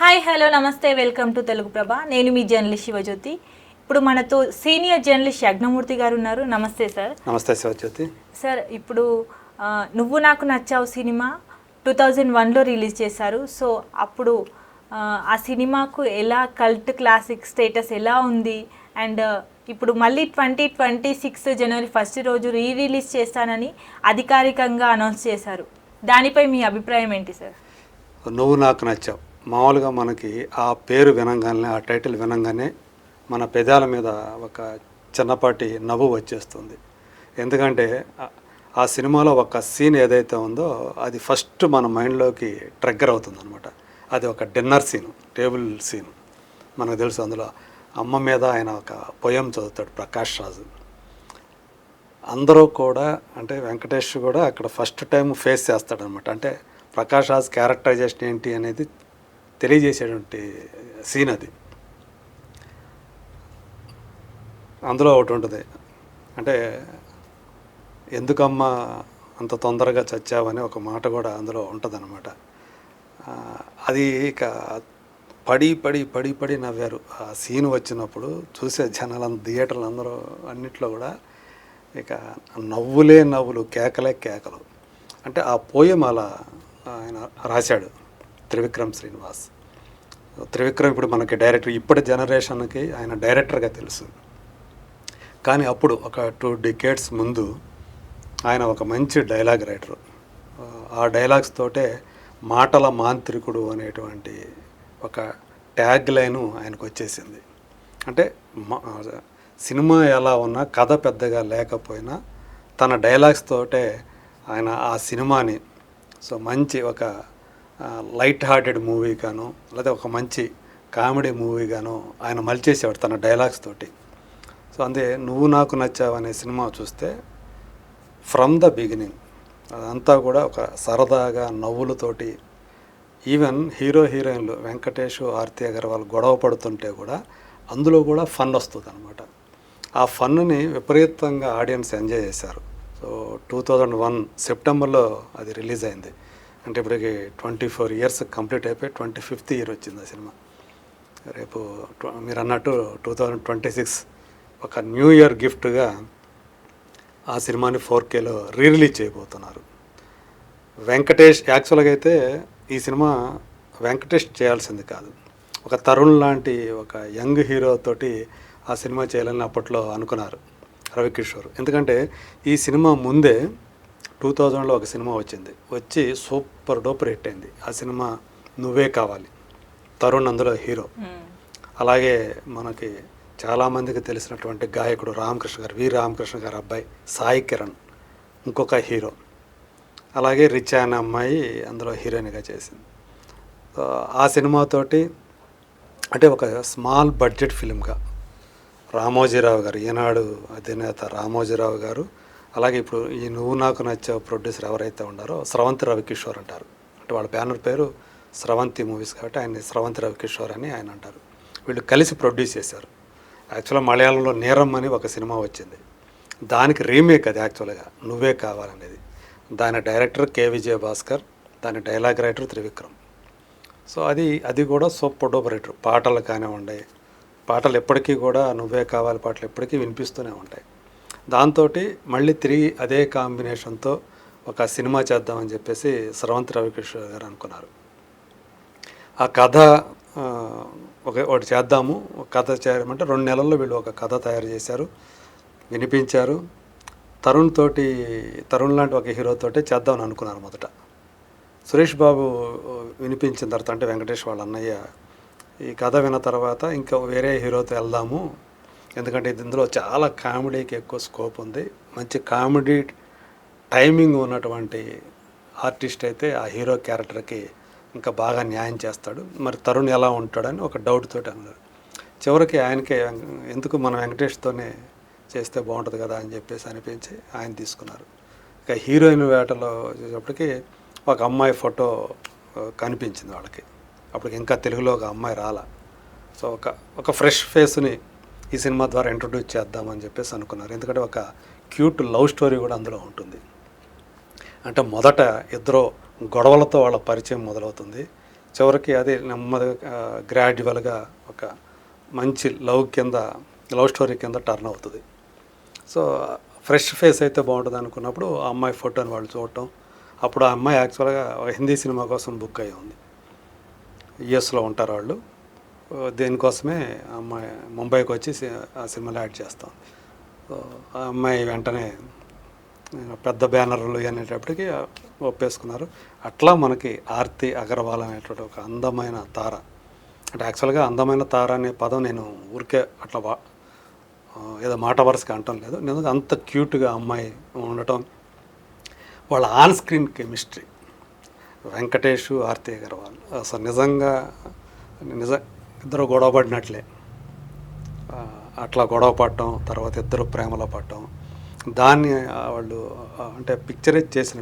Hi hello నమస్తే welcome to Telugu ప్రభ. నేను మీ journalist Shivajyothi. ఇప్పుడు మనతో సీనియర్ జర్నలిస్ట్ యజ్ఞమూర్తి గారు ఉన్నారు. నమస్తే సార్. నమస్తే శివజ్యోతి. సార్, ఇప్పుడు నువ్వు నాకు నచ్చావు సినిమా 2001లో రిలీజ్ చేశారు. సో అప్పుడు ఆ సినిమాకు ఎలా కల్ట్ క్లాసిక్ స్టేటస్ ఎలా ఉంది, అండ్ ఇప్పుడు మళ్ళీ 2026 జనవరి 1 రోజు రిలీజ్ చేస్తానని అధికారికంగా అనౌన్స్ చేశారు. దానిపై మీ అభిప్రాయం ఏంటి సార్? నువ్వు నాకు నచ్చావు, మామూలుగా మనకి ఆ పేరు వినంగానే, ఆ టైటిల్ వినంగానే మన పెదాల మీద ఒక చిన్నపాటి నవ్వు వచ్చేస్తుంది. ఎందుకంటే ఆ సినిమాలో ఒక సీన్ ఏదైతే ఉందో అది ఫస్ట్ మన మైండ్లోకి ట్రిగ్గర్ అవుతుంది అనమాట. అది ఒక డిన్నర్ సీను, టేబుల్ సీను. మనకు తెలుసు, అందులో అమ్మ మీద ఆయన ఒక పొయం చదువుతాడు, ప్రకాష్ రాజు. అందరూ కూడా, అంటే వెంకటేష్ కూడా అక్కడ ఫస్ట్ టైం ఫేస్ చేస్తాడనమాట. అంటే ప్రకాష్ రాజ్ క్యారెక్టరైజేషన్ ఏంటి అనేది తెలియజేసేటువంటి సీన్ అది. అందులో ఒకటి ఉంటుంది, అంటే ఎందుకమ్మా అంత తొందరగా చచ్చావని ఒక మాట కూడా అందులో ఉంటుందన్నమాట. అది ఇక పడి పడి పడి పడి నవ్వారు ఆ సీన్ వచ్చినప్పుడు. చూసే జనాలందరూ, థియేటర్లు అందరూ అన్నిట్లో కూడా ఇక నవ్వులే నవ్వులు, కేకలే కేకలు. అంటే ఆ పోయం అలా ఆయన రాశాడు త్రివిక్రమ్ శ్రీనివాస్. త్రివిక్రమ్ ఇప్పుడు మనకి డైరెక్టర్, ఇప్పటి జనరేషన్కి ఆయన డైరెక్టర్గా తెలుసు. కానీ అప్పుడు ఒక 2 decades ముందు ఆయన ఒక మంచి డైలాగ్ రైటరు. ఆ డైలాగ్స్ తోటే మాటల మాంత్రికుడు అనేటువంటి ఒక ట్యాగ్ లైను ఆయనకు వచ్చేసింది. అంటే సినిమా ఎలా ఉన్నా, కథ పెద్దగా లేకపోయినా తన డైలాగ్స్ తోటే ఆయన ఆ సినిమాని సో మంచి ఒక లైట్ హార్టెడ్ మూవీగాను, లేదా ఒక మంచి కామెడీ మూవీగాను ఆయన మలిచేసేవాడు తన డైలాగ్స్ తోటి. సో అంతే నువ్వు నాకు నచ్చావు అనే సినిమా చూస్తే ఫ్రమ్ ద బిగినింగ్ అదంతా కూడా ఒక సరదాగా నవ్వులతోటి, ఈవెన్ హీరో హీరోయిన్లు వెంకటేష్, ఆర్తి అగర్వాల్ గొడవ పడుతుంటే కూడా అందులో కూడా ఫన్ వస్తుంది అనమాట. ఆ ఫన్ని విపరీతంగా ఆడియన్స్ ఎంజాయ్ చేశారు. సో 2001 సెప్టెంబర్లో అది రిలీజ్ అయింది. అంటే ఇప్పటికి 24 years కంప్లీట్ అయిపోయి 25th year వచ్చింది ఆ సినిమా. రేపు మీరు అన్నట్టు 2026 ఒక న్యూ ఇయర్ గిఫ్ట్గా ఆ సినిమాని 4Kలో రిలీజ్ చేయబోతున్నారు. వెంకటేష్ యాక్చువల్గా అయితే ఈ సినిమా వెంకటేష్ చేయాల్సింది కాదు, ఒక తరుణ్ లాంటి ఒక యంగ్ హీరో తోటి ఆ సినిమా చేయాలని అప్పట్లో అనుకున్నారు రవికిషోర్. ఎందుకంటే ఈ సినిమా ముందే 2000లో ఒక సినిమా వచ్చి సూపర్ డూపర్ హిట్ అయింది. ఆ సినిమా నువ్వే కావాలి, తరుణ్ అందులో హీరో. అలాగే మనకి చాలామందికి తెలిసినటువంటి గాయకుడు రామకృష్ణ గారు, వి రామకృష్ణ గారు అబ్బాయి సాయి కిరణ్ ఇంకొక హీరో. అలాగే రిచా అనే అమ్మాయి అందులో హీరోయిన్గా చేసింది. ఆ సినిమాతోటి అంటే ఒక స్మాల్ బడ్జెట్ ఫిలింగా రామోజీరావు గారు, ఈనాడు అధినేత రామోజీరావు గారు, అలాగే ఇప్పుడు ఈ నువ్వు నాకు నచ్చావు ప్రొడ్యూసర్ ఎవరైతే ఉన్నారో స్రవంతి రవికిషోర్ అంటారు. అంటే వాళ్ళ బ్యానర్ పేరు స్రవంతి మూవీస్ కాబట్టి ఆయన స్రవంతి రవికిషోర్ అని ఆయన అంటారు. వీళ్ళు కలిసి ప్రొడ్యూస్ చేశారు. యాక్చువల్గా మలయాళంలో నేరం అని ఒక సినిమా వచ్చింది, దానికి రీమేక్ అది యాక్చువల్గా నువ్వే కావాలనేది. దాని డైరెక్టర్ కె విజయభాస్కర్, దాని డైలాగ్ రైటర్ త్రివిక్రమ్. సో అది కూడా సూపర్ డూపర్ హిట్. పాటలు కానివ్వండి, పాటలు ఎప్పటికీ కూడా నువ్వే కావాలి పాటలు ఎప్పటికీ వినిపిస్తూనే ఉంటాయి. దాంతో మళ్ళీ తిరిగి అదే కాంబినేషన్తో ఒక సినిమా చేద్దామని చెప్పేసి స్రవంతి రవికిషోర్ గారు అనుకున్నారు. ఆ కథ ఒకటి చేద్దాము, ఒక కథ చేయమంటే 2 నెలల్లో వీళ్ళు ఒక కథ తయారు చేశారు, వినిపించారు. తరుణ్ లాంటి ఒక హీరోతోటే చేద్దామని అనుకున్నారు మొదట. సురేష్ బాబు వినిపించిన తర్వాత, అంటే వెంకటేష్ వాళ్ళ అన్నయ్య, ఈ కథ విన్న తర్వాత ఇంకా వేరే హీరోతో వెళ్దాము, ఎందుకంటే ఇందులో చాలా కామెడీకి ఎక్కువ స్కోప్ ఉంది, మంచి కామెడీ టైమింగ్ ఉన్నటువంటి ఆర్టిస్ట్ అయితే ఆ హీరో క్యారెక్టర్కి ఇంకా బాగా న్యాయం చేస్తాడు, మరి తరుణ్ ఎలా ఉంటాడని ఒక డౌట్ తోటి అన్నారు. చివరికి ఆయనకే ఎందుకు మన వెంకటేష్తోనే చేస్తే బాగుంటుంది కదా అని చెప్పేసి అనిపించి ఆయన తీసుకున్నారు. ఇక హీరోయిన్ వేటలో వచ్చేటప్పటికి ఒక అమ్మాయి ఫోటో కనిపించింది వాళ్ళకి. అప్పటికి ఇంకా తెలుగులో ఒక అమ్మాయి రాలా. సో ఒక ఫ్రెష్ ఫేస్ని ఈ సినిమా ద్వారా ఇంట్రొడ్యూస్ చేద్దామని చెప్పేసి అనుకున్నారు. ఎందుకంటే ఒక క్యూట్ లవ్ స్టోరీ కూడా అందులో ఉంటుంది. అంటే మొదట ఇద్దరు గొడవలతో వాళ్ళ పరిచయం మొదలవుతుంది. చివరికి అది నెమ్మదిగా గ్రాడ్యువల్గా ఒక మంచి లవ్ స్టోరీ కింద టర్న్ అవుతుంది. సో ఫ్రెష్ ఫేస్ అయితే బాగుంటుంది అనుకున్నప్పుడు ఆ అమ్మాయి ఫోటోని వాళ్ళు చూడటం, అప్పుడు ఆ అమ్మాయి యాక్చువల్గా హిందీ సినిమా కోసం బుక్ అయ్యి ఉంది. యుఎస్లో ఉంటారు వాళ్ళు. దేనికోసమే ఆ అమ్మాయి ముంబైకి వచ్చి ఆ సినిమాలో యాడ్ చేస్తాం. సో ఆ అమ్మాయి వెంటనే పెద్ద బ్యానర్లు అనేటప్పటికీ ఒప్పేసుకున్నారు. అట్లా మనకి ఆర్తి అగర్వాల్ అనేటువంటి ఒక అందమైన తార, అంటే యాక్చువల్గా అందమైన తార అనే పదం నేను ఊరికే అట్లా ఏదో మాట వరుసగా అంటం లేదు. నిజంగా అంత క్యూట్గా అమ్మాయి ఉండటం, వాళ్ళ on screen chemistry Venkatesh, Aarti Agarwal అసలు నిజంగా ఇద్దరు గొడవ పడినట్లే. అట్లా గొడవ పడటం, తర్వాత ఇద్దరు ప్రేమలో పడటం, దాన్ని వాళ్ళు అంటే పిక్చరైజ్ చేసిన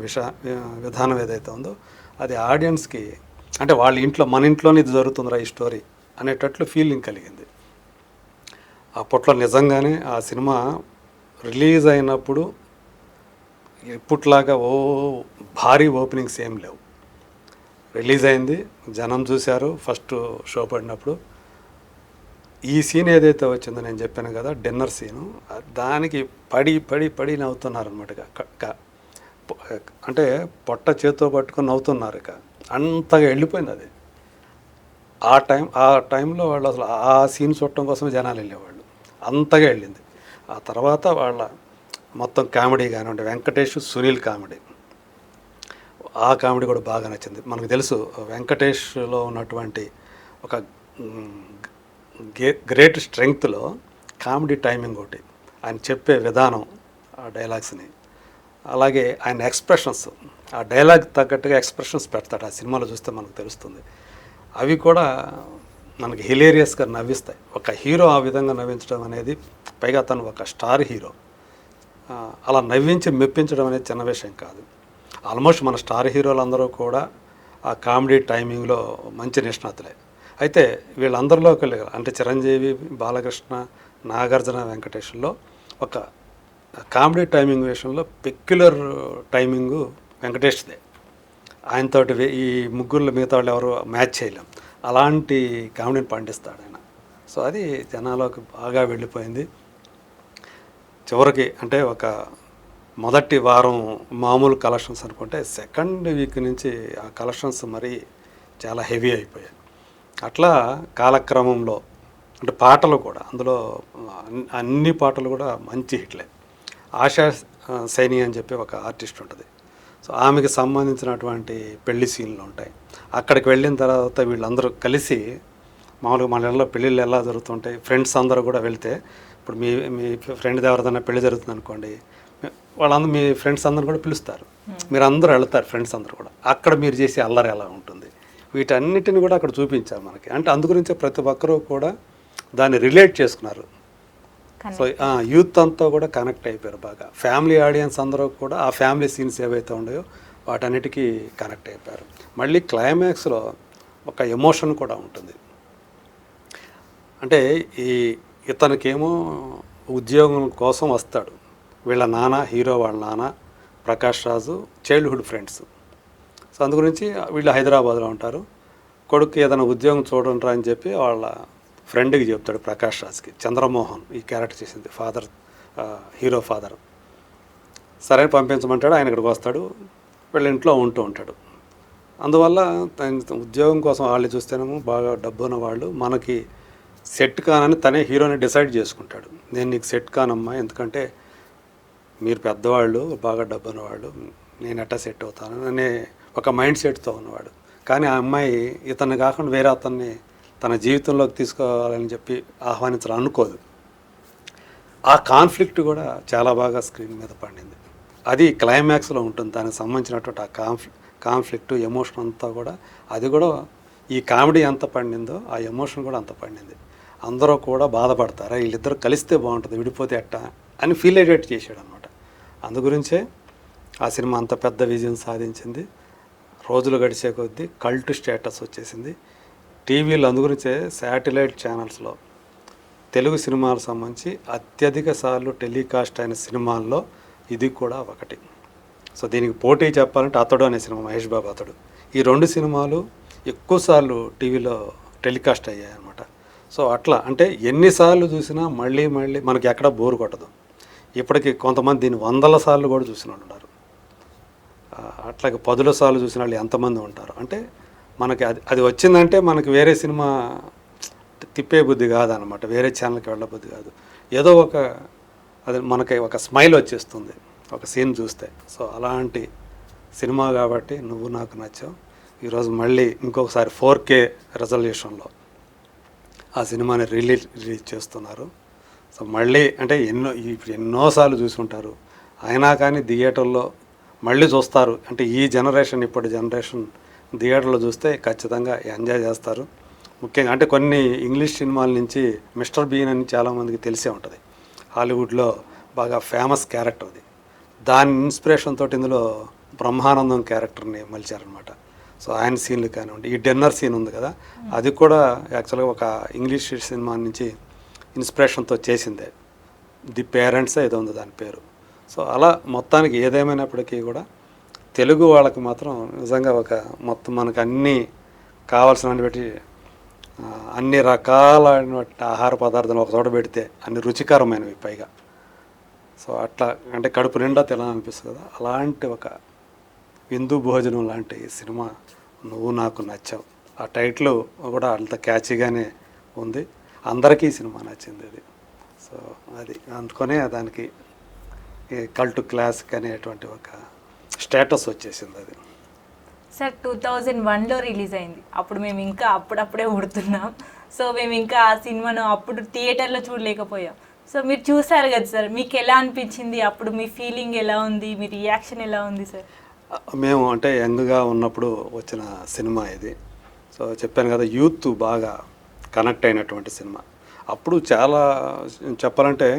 విధానం ఏదైతే ఉందో అది ఆడియన్స్కి అంటే వాళ్ళ ఇంట్లో మన ఇంట్లోనే ఇది జరుగుతుందిరా ఈ స్టోరీ అనేటట్లు ఫీలింగ్ కలిగింది. అప్పట్లో నిజంగానే ఆ సినిమా రిలీజ్ అయినప్పుడు ఇప్పట్లాగా భారీ ఓపెనింగ్స్ ఏం లేవు. రిలీజ్ అయింది, జనం చూశారు ఫస్ట్ షో పడినప్పుడు. ఈ సీన్ ఏదైతే వచ్చిందో నేను చెప్పాను కదా, డిన్నర్ సీను, దానికి పడి నవ్వుతున్నారనమాట. అంటే పొట్ట చేతితో పట్టుకొని నవ్వుతున్నారు. అంతగా వెళ్ళిపోయింది అది. ఆ టైంలో వాళ్ళు అసలు ఆ సీన్ చూడటం కోసం జనాలు వెళ్ళేవాళ్ళు, అంతగా వెళ్ళింది. ఆ తర్వాత వాళ్ళ మొత్తం కామెడీ కానివ్వండి, వెంకటేష్ సునీల్ కామెడీ, ఆ కామెడీ కూడా బాగా నచ్చింది. మనకు తెలుసు వెంకటేష్లో ఉన్నటువంటి ఒక గ్రేట్ స్ట్రెంగ్త్లో కామెడీ టైమింగ్ ఒకటి, ఆయన చెప్పే విధానం, ఆ డైలాగ్స్ని, అలాగే ఆయన ఎక్స్ప్రెషన్స్, ఆ డైలాగ్ తగ్గట్టుగా ఎక్స్ప్రెషన్స్ పెడతాడు. ఆ సినిమాలో చూస్తే మనకు తెలుస్తుంది. అవి కూడా మనకి హిలేరియస్గా నవ్విస్తాయి. ఒక హీరో ఆ విధంగా నవ్వించడం అనేది, పైగా తను ఒక స్టార్ హీరో, అలా నవ్వించి మెప్పించడం అనేది చిన్న విషయం కాదు. ఆల్మోస్ట్ మన స్టార్ హీరోలందరూ కూడా ఆ కామెడీ టైమింగ్లో మంచి నిష్ణాతులే. అయితే వీళ్ళందరిలో అంటే చిరంజీవి, బాలకృష్ణ, నాగార్జున, వెంకటేష్లో ఒక కామెడీ టైమింగ్ విషయంలో పెక్యులర్ టైమింగు వెంకటేష్దే. ఆయనతోటి ఈ ముగ్గురు మిగతా వాళ్ళు ఎవరు మ్యాచ్ చేయలేం, అలాంటి కామెడీని పండిస్తాడు ఆయన. సో అది జనాలకు బాగా వెళ్ళిపోయింది. చివరికి అంటే ఒక మొదటి వారం మామూలు కలెక్షన్స్ అనుకుంటే సెకండ్ వీక్ నుంచి ఆ కలెక్షన్స్ మరీ చాలా హెవీ అయిపోయాయి. అట్లా కాలక్రమంలో అంటే పాటలు కూడా, అందులో అన్ని పాటలు కూడా మంచి హిట్లే. ఆశా సైని అని చెప్పి ఒక ఆర్టిస్ట్ ఉంటుంది. సో ఆమెకి సంబంధించినటువంటి పెళ్లి సీన్లు ఉంటాయి. అక్కడికి వెళ్ళిన తర్వాత వీళ్ళందరూ కలిసి, మామూలుగా మన ఇళ్ళలో పెళ్ళిళ్ళు ఎలా జరుగుతుంటాయి, ఫ్రెండ్స్ అందరూ కూడా వెళ్తే, ఇప్పుడు మీ ఫ్రెండ్ ఎవరిదైనా పెళ్లి జరుగుతుంది అనుకోండి, వాళ్ళందరూ మీ ఫ్రెండ్స్ అందరూ కూడా పిలుస్తారు, మీరు అందరూ వెళ్తారు ఫ్రెండ్స్ అందరూ కూడా. అక్కడ మీరు చేసే అల్లరి ఎలా ఉంటుంది, వీటన్నిటిని కూడా అక్కడ చూపించారు మనకి. అంటే అందుగురించే ప్రతి ఒక్కరూ కూడా దాన్ని రిలేట్ చేసుకున్నారు. సో యూత్ అంతా కూడా కనెక్ట్ అయిపోయారు బాగా. ఫ్యామిలీ ఆడియన్స్ అందరూ కూడా ఆ ఫ్యామిలీ సీన్స్ ఏవైతే ఉన్నాయో వాటన్నిటికీ కనెక్ట్ అయిపోయారు. మళ్ళీ క్లైమాక్స్లో ఒక ఎమోషన్ కూడా ఉంటుంది. అంటే ఇతనికేమో ఉద్యోగం కోసం వస్తాడు, వీళ్ళ నాన్న, హీరో వాళ్ళ నాన్న ప్రకాష్ రాజు చైల్డ్హుడ్ ఫ్రెండ్స్. సో అందు గురించి వీళ్ళు హైదరాబాద్లో ఉంటారు. కొడుకు ఏదైనా ఉద్యోగం చూడండిరా అని చెప్పి వాళ్ళ ఫ్రెండ్కి చెప్తాడు, ప్రకాష్ రాజ్కి. చంద్రమోహన్ ఈ క్యారెక్టర్ చేసింది, ఫాదర్, హీరో ఫాదర్. సరే పంపించమంటాడు, ఆయన ఇక్కడికి వస్తాడు, వీళ్ళ ఇంట్లో ఉంటూ ఉంటాడు. అందువల్ల ఉద్యోగం కోసం వాళ్ళు చూస్తేనేమో బాగా డబ్బున్న వాళ్ళు, మనకి సెట్ కానని తనే హీరోని డిసైడ్ చేసుకుంటాడు. నేను నీకు సెట్ కానమ్మా, ఎందుకంటే మీరు పెద్దవాళ్ళు, బాగా డబ్బున్న వాళ్ళు, నేను ఎట్టా సెట్ అవుతాను అనే ఒక మైండ్ సెట్తో ఉన్నవాడు. కానీ ఆ అమ్మాయి ఇతన్ని కాకుండా వేరే అతన్ని తన జీవితంలోకి తీసుకోవాలని చెప్పి ఆహ్వానించాలని అనుకోదు. ఆ కాన్ఫ్లిక్ట్ కూడా చాలా బాగా స్క్రీన్ మీద పండింది. అది క్లైమాక్స్లో ఉంటుంది. దానికి సంబంధించినటువంటి ఆ కాన్ఫ్లిక్ట్, ఎమోషన్ అంతా కూడా, అది కూడా ఈ కామెడీ ఎంత పండిందో ఆ ఎమోషన్ కూడా అంత పండింది. అందరూ కూడా బాధపడతారా, వీళ్ళిద్దరు కలిస్తే బాగుంటుంది, విడిపోతే ఎట్టా అని ఫీల్ అయ్యేటట్టు చేశాడు అనమాట. అందుగురించే ఆ సినిమా అంత పెద్ద విజయం సాధించింది. రోజులు గడిచే కొద్దీ కల్ట్ స్టేటస్ వచ్చేసింది. టీవీలో అందుగురించే శాటిలైట్ ఛానల్స్లో తెలుగు సినిమాలకు సంబంధించి అత్యధిక సార్లు టెలికాస్ట్ అయిన సినిమాల్లో ఇది కూడా ఒకటి. సో దీనికి పోటీ చెప్పాలంటే అతడు అనే సినిమా, మహేష్ బాబు అతడు. ఈ రెండు సినిమాలు ఎక్కువసార్లు టీవీలో టెలికాస్ట్ అయ్యాయి అనమాట. సో అట్లా అంటే ఎన్నిసార్లు చూసినా మళ్ళీ మళ్ళీ మనకి ఎక్కడ బోరు కొట్టదు. ఇప్పటికి కొంతమంది దీన్ని 100ల సార్లు కూడా చూసిన వాళ్ళు ఉన్నారు. అట్లాగే 10ల సార్లు చూసిన వాళ్ళు ఎంతమంది ఉంటారు. అంటే మనకి అది అది వచ్చిందంటే మనకి వేరే సినిమా తిప్పే బుద్ధి కాదనమాట, వేరే ఛానల్కి వెళ్ళబుద్ధి కాదు. ఏదో ఒక అది మనకి ఒక స్మైల్ వచ్చేస్తుంది ఒక సీన్ చూస్తే. సో అలాంటి సినిమా కాబట్టి నువ్వు నాకు నచ్చావు ఈరోజు మళ్ళీ ఇంకొకసారి 4K రెజల్యూషన్లో ఆ సినిమాని రిలీజ్ చేస్తున్నారు. సో మళ్ళీ అంటే ఇప్పుడు ఎన్నోసార్లు చూసి ఉంటారు, అయినా కానీ థియేటర్లో మళ్ళీ చూస్తారు. అంటే ఈ జనరేషన్, ఇప్పటి జనరేషన్ థియేటర్లో చూస్తే ఖచ్చితంగా ఎంజాయ్ చేస్తారు. ముఖ్యంగా అంటే కొన్ని ఇంగ్లీష్ సినిమాల నుంచి మిస్టర్ బీన్ అని చాలామందికి తెలిసే ఉంటుంది. హాలీవుడ్లో బాగా ఫేమస్ క్యారెక్టర్ అది. దాని ఇన్స్పిరేషన్ తోటి ఇందులో బ్రహ్మానందం క్యారెక్టర్ని మలిచారనమాట. సో ఆయన సీన్లు కానివ్వండి, ఈ డిన్నర్ సీన్ ఉంది కదా, అది కూడా యాక్చువల్గా ఒక ఇంగ్లీష్ సినిమా నుంచి ఇన్స్పిరేషన్తో చేసిందే. ది పేరెంట్సే ఏదో ఉంది దాని పేరు. సో అలా మొత్తానికి ఏదేమైనప్పటికీ కూడా తెలుగు వాళ్ళకి మాత్రం నిజంగా ఒక మొత్తం మనకు అన్నీ కావాల్సిన బట్టి అన్ని రకాలైన ఆహార పదార్థాలు ఒక చోట పెడితే అన్ని రుచికరమైనవి పైగా. సో అట్లా అంటే కడుపు నిండా తినాలనిపిస్తుంది కదా, అలాంటి ఒక విందు భోజనం లాంటి సినిమా నువ్వు నాకు నచ్చావు. ఆ టైటిల్ కూడా అంత క్యాచీగానే ఉంది, అందరికీ సినిమా నచ్చింది అది. సో అది అందుకనే దానికి కల్ట్ క్లాసిక్ అనేటువంటి ఒక స్టేటస్ వచ్చేసింది అది. సార్ 2001లో రిలీజ్ అయింది. అప్పుడు మేము ఇంకా అప్పుడప్పుడే ఉడుతున్నాం. సో మేము ఇంకా ఆ సినిమాను అప్పుడు థియేటర్లో చూడలేకపోయాం. సో మీరు చూసారు కదా సార్, మీకు ఎలా అనిపించింది అప్పుడు? మీ ఫీలింగ్ ఎలా ఉంది, మీ రియాక్షన్ ఎలా ఉంది సార్? మేము అంటే యంగ్గా ఉన్నప్పుడు వచ్చిన సినిమా ఇది. సో చెప్పాను కదా, యూత్ బాగా కనెక్ట్ అయినటువంటి సినిమా. అప్పుడు చాలా చెప్పాలంటే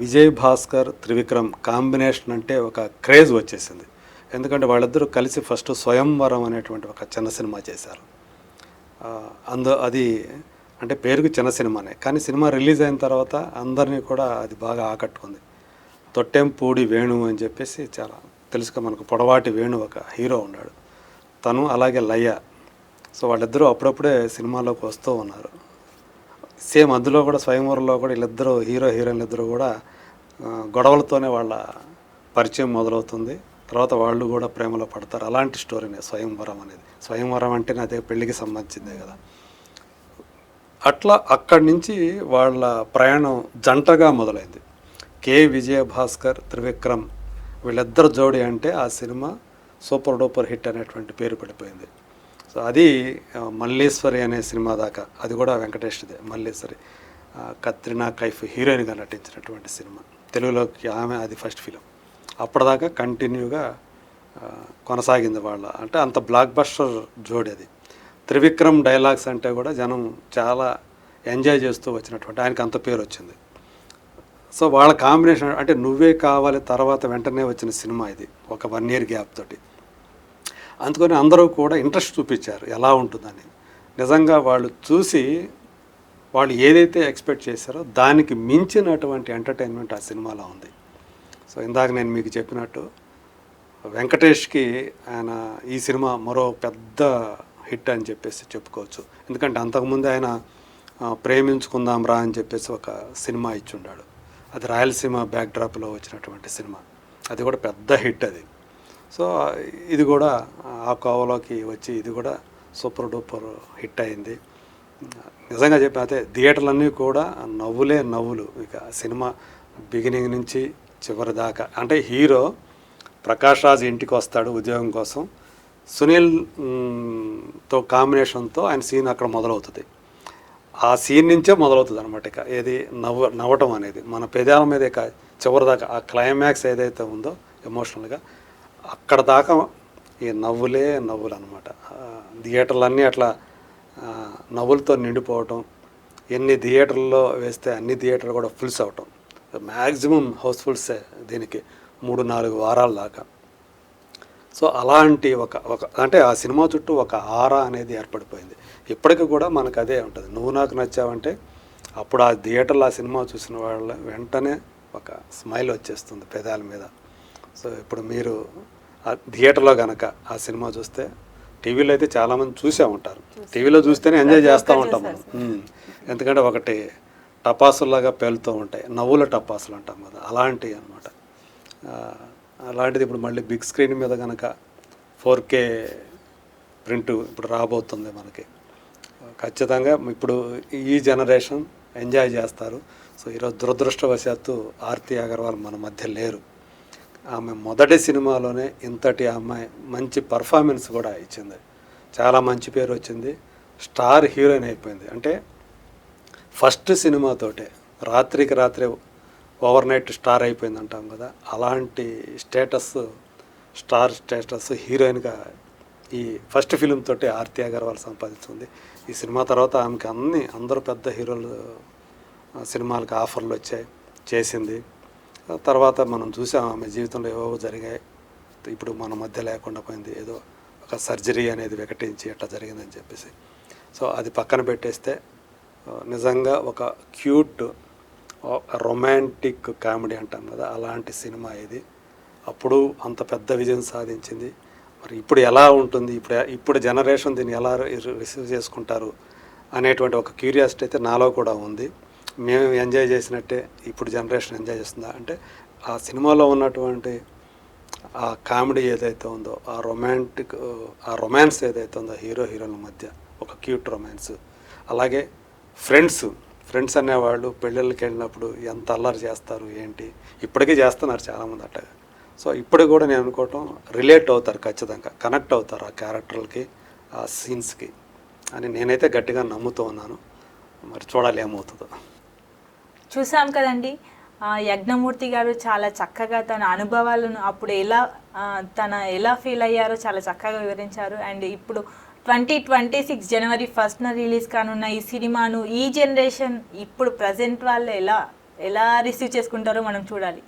విజయ్ భాస్కర్, త్రివిక్రమ్ కాంబినేషన్ అంటే ఒక క్రేజ్ వచ్చేసింది. ఎందుకంటే వాళ్ళిద్దరూ కలిసి ఫస్ట్ స్వయంవరం అనేటువంటి ఒక చిన్న సినిమా చేశారు. అది అంటే పేరుకు చిన్న సినిమానే, కానీ సినిమా రిలీజ్ అయిన తర్వాత అందరినీ కూడా అది బాగా ఆకట్టుకుంది. తొట్టెంపూడి వేణు అని చెప్పేసి చాలా తెలుసుగా మనకు, పొడవాటి వేణు ఒక హీరో ఉన్నాడు, తను అలాగే లయ్య. సో వాళ్ళిద్దరూ అప్పుడప్పుడే సినిమాలోకి వస్తూ ఉన్నారు. సేమ్ అందులో కూడా స్వయంవరంలో కూడా వీళ్ళిద్దరూ హీరో హీరోయిన్లు ఇద్దరు కూడా గొడవలతోనే వాళ్ళ పరిచయం మొదలవుతుంది. తర్వాత వాళ్ళు కూడా ప్రేమలో పడతారు. అలాంటి స్టోరీనే స్వయంవరం అనేది. స్వయంవరం అంటేనే అదే పెళ్ళికి సంబంధించిందే కదా. అట్లా అక్కడి నుంచి వాళ్ళ ప్రయాణం జంటగా మొదలైంది. కె విజయభాస్కర్, త్రివిక్రమ్ వీళ్ళిద్దరు జోడి అంటే ఆ సినిమా సూపర్ డూపర్ హిట్ అనేటువంటి పేరు పడిపోయింది. సో అది మల్లేశ్వరి అనే సినిమా దాకా, అది కూడా వెంకటేష్దే. మల్లేశ్వరి కత్రినా కైఫ్ హీరోయిన్గా నటించినటువంటి సినిమా, తెలుగులోకి ఆమె అది ఫస్ట్ ఫిలిం. అప్పటిదాకా కంటిన్యూగా కొనసాగింది వాళ్ళ, అంటే అంత బ్లాక్ బస్టర్ జోడి అది. త్రివిక్రమ్ డైలాగ్స్ అంటే కూడా జనం చాలా ఎంజాయ్ చేస్తూ వచ్చినటువంటి, ఆయనకు అంత పేరు వచ్చింది. సో వాళ్ళ కాంబినేషన్ అంటే నువ్వే కావాలి తర్వాత వెంటనే వచ్చిన సినిమా ఇది, ఒక 1 year గ్యాప్ తోటి. అందుకని అందరూ కూడా ఇంట్రెస్ట్ చూపించారు ఎలా ఉంటుందని. నిజంగా వాళ్ళు చూసి వాళ్ళు ఏదైతే ఎక్స్పెక్ట్ చేశారో దానికి మించినటువంటి ఎంటర్టైన్మెంట్ ఆ సినిమాలో ఉంది. సో ఇందాక నేను మీకు చెప్పినట్టు వెంకటేష్కి ఆయన ఈ సినిమా మరో పెద్ద హిట్ అని చెప్పేసి చెప్పుకోవచ్చు. ఎందుకంటే అంతకుముందు ఆయన ప్రేమించుకుందాం రా అని చెప్పేసి ఒక సినిమా ఇచ్చుండాడు, అది రాయలసీమ బ్యాక్డ్రాప్లో వచ్చినటువంటి సినిమా, అది కూడా పెద్ద హిట్ అది. సో ఇది కూడా ఆ కోవలోకి వచ్చి ఇది కూడా సూపర్ డూపర్ హిట్ అయింది. నిజంగా చెప్పితే థియేటర్లన్నీ కూడా నవ్వులే నవ్వులు. ఇక సినిమా బిగినింగ్ నుంచి చివరి దాకా, అంటే హీరో ప్రకాష్ రాజ్ ఇంటికి వస్తాడు ఉద్యోగం కోసం, సునీల్తో కాంబినేషన్తో ఆయన సీన్ అక్కడ మొదలవుతుంది. ఆ సీన్ నుంచే మొదలవుతుంది అనమాట. ఇక ఏది నవ్వటం అనేది మన పెదాల మీద ఇక చివరి దాకా ఆ క్లైమాక్స్ ఏదైతే ఉందో ఎమోషనల్గా అక్కడ దాకా ఈ నవ్వులే నవ్వులు అనమాట. థియేటర్లన్నీ అట్లా నవ్వులతో నిండిపోవటం, ఎన్ని థియేటర్లో వేస్తే అన్ని థియేటర్లు కూడా ఫుల్స్ అవటం, మ్యాక్సిమం హౌస్ఫుల్సే దీనికి 3-4 వారాల దాకా. సో అలాంటి ఒక అంటే ఆ సినిమా చుట్టూ ఒక ఆరా అనేది ఏర్పడిపోయింది. ఇప్పటికీ కూడా మనకు అదే ఉంటుంది. నువ్వు నాకు నచ్చావంటే అప్పుడు ఆ థియేటర్లో ఆ సినిమా చూసిన వాళ్ళ వెంటనే ఒక స్మైల్ వచ్చేస్తుంది పెదాల మీద. సో ఇప్పుడు మీరు ఆ థియేటర్లో కనుక ఆ సినిమా చూస్తే టీవీలో అయితే చాలామంది చూసే ఉంటారు. టీవీలో చూస్తేనే ఎంజాయ్ చేస్తూ ఉంటాం మనం. ఎందుకంటే ఒకటి టపాసుల్లాగా పేలుతూ ఉంటాయి, నవ్వుల టపాసులు అంటాం కదా, అలాంటివి అనమాట. అలాంటిది ఇప్పుడు మళ్ళీ బిగ్ స్క్రీన్ మీద కనుక 4K ప్రింట్ ఇప్పుడు రాబోతుంది మనకి. ఖచ్చితంగా ఇప్పుడు ఈ జనరేషన్ ఎంజాయ్ చేస్తారు. సో ఈరోజు దురదృష్టవశాత్తు ఆర్తి అగర్వాల్ మన మధ్య లేరు. ఆమె మొదటి సినిమాలోనే ఇంతటి అమ్మాయి మంచి పర్ఫార్మెన్స్ కూడా ఇచ్చింది, చాలా మంచి పేరు వచ్చింది, స్టార్ హీరోయిన్ అయిపోయింది. అంటే ఫస్ట్ సినిమాతోటే రాత్రికి రాత్రే ఓవర్ నైట్ స్టార్ అయిపోయింది అంటాం కదా, అలాంటి స్టేటస్, స్టార్ స్టేటస్ హీరోయిన్గా ఈ ఫస్ట్ ఫిలిం తోటి ఆర్తి అగర్వాల్ సంపాదించుకుంది. ఈ సినిమా తర్వాత ఆమెకి అందరూ పెద్ద హీరోలు సినిమాలకు ఆఫర్లు వచ్చాయి, చేసింది. తర్వాత మనం చూసాం ఆమె జీవితంలో ఏవో జరిగాయి. ఇప్పుడు మన మధ్య లేకుండా పోయింది, ఏదో ఒక సర్జరీ అనేది వికటించి అట్లా జరిగిందని చెప్పేసి. సో అది పక్కన పెట్టేస్తే నిజంగా ఒక క్యూట్ రొమాంటిక్ కామెడీ అంటాం కదా, అలాంటి సినిమా ఇది. అప్పుడు అంత పెద్ద విజయం సాధించింది. మరి ఇప్పుడు ఎలా ఉంటుంది, ఇప్పుడు జనరేషన్ దీన్ని ఎలా రిసీవ్ చేసుకుంటారు అనేటువంటి ఒక క్యూరియాసిటీ అయితే నాలో కూడా ఉంది. మేము ఎంజాయ్ చేసినట్టే ఇప్పుడు జనరేషన్ ఎంజాయ్ చేస్తుందా అంటే, ఆ సినిమాలో ఉన్నటువంటి ఆ కామెడీ ఏదైతే ఉందో, ఆ రొమాన్స్ ఏదైతే ఉందో హీరో హీరోల మధ్య ఒక క్యూట్ రొమాన్స్. అలాగే ఫ్రెండ్స్ అనేవాళ్ళు పెళ్ళిళ్ళకి వెళ్ళినప్పుడు ఎంత అల్లరి చేస్తారు ఏంటి, ఇప్పటికీ చేస్తున్నారు చాలామంది అట్టగా. సో ఇప్పుడు కూడా నేను అనుకోవటం రిలేట్ అవుతారు, ఖచ్చితంగా కనెక్ట్ అవుతారు ఆ క్యారెక్టర్లకి, ఆ సీన్స్కి అని నేనైతే గట్టిగా నమ్ముతూ ఉన్నాను. మరి చూడాలి ఏమవుతుందో. చూసాం కదండి, యజ్ఞమూర్తి గారు చాలా చక్కగా తన అనుభవాలను అప్పుడు ఎలా ఫీల్ అయ్యారో చాలా చక్కగా వివరించారు. అండ్ ఇప్పుడు 2026 జనవరి 1న రిలీజ్ కానున్న ఈ సినిమాను ఈ జనరేషన్ ఇప్పుడు ప్రజెంట్ వాళ్ళు ఎలా రిసీవ్ చేసుకుంటారో మనం చూడాలి.